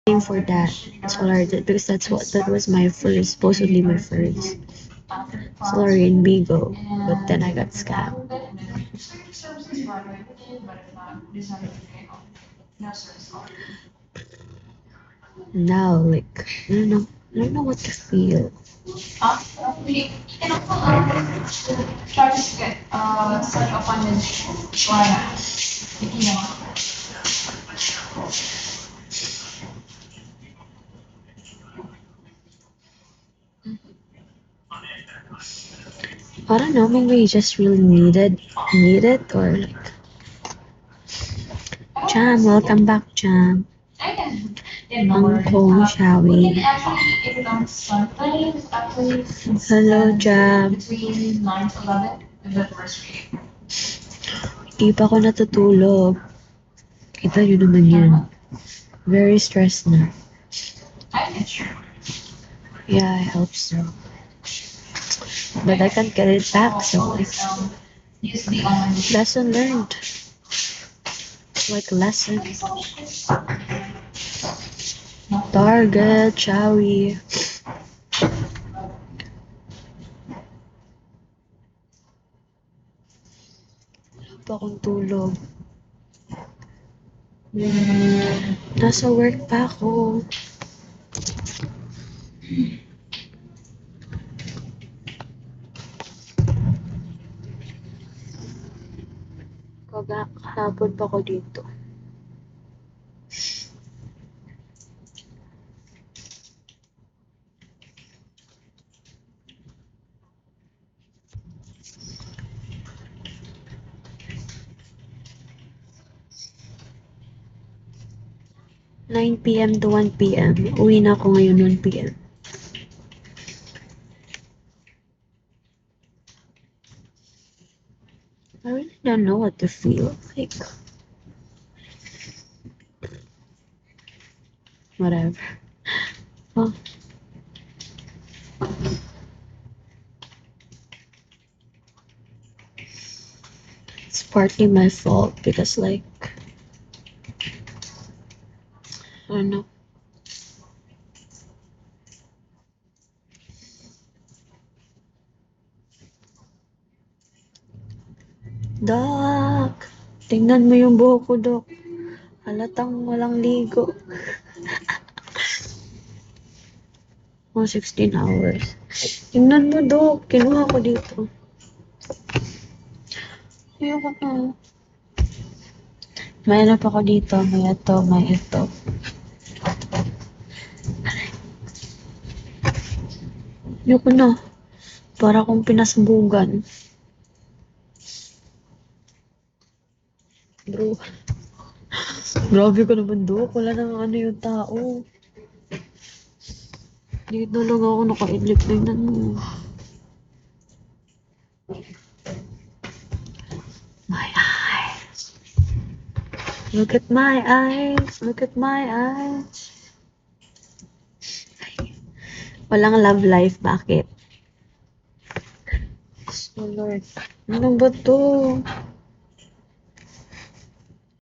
Paying for that. Solar because that was my first, supposedly my first Solar in Bigo, but then I got scammed. Now, like, I don't know what to feel. We can also try to get such appointment via email. I don't know, maybe you just really need it, or like, Jam, welcome back, Jam. I can Angkong, shall we can we? actually if it on Sunday actually Hello, Jam. between 9 to 11 if that works for you. Di pa ako natutulog. Kita nyo naman yan. Very stressed na. I can sure. Yeah, I hope so. But I can't get it back, so Always use the online. lesson learned. Like lesson. Target, shall we? Wala pa akong tulog. Nasa work pa ako. Kahapon pa ako dito. Nine PM to 1 PM. Uwi na ako ngayon 1 PM. I really don't know what to feel like. Whatever. Oh. It's partly my fault because, like, I don't know. Doc! Tingnan mo yung buhok ko, Doc. Halatang walang ligo. Oh, 16 hours. Tingnan mo, Doc. Kinuha ko dito. Ayoko na. May ano pa ako dito. May ito, may ito. Ayoko na. Para akong pinasbugan. Bro. Grabe ka naman, Doc. Wala nang ano yung tao. Dito lang ako nakaidlip. Tingnan mo. My eyes. Look at my eyes. Look at my eyes. Walang love life. Bakit? Oh Lord. Ano ba to?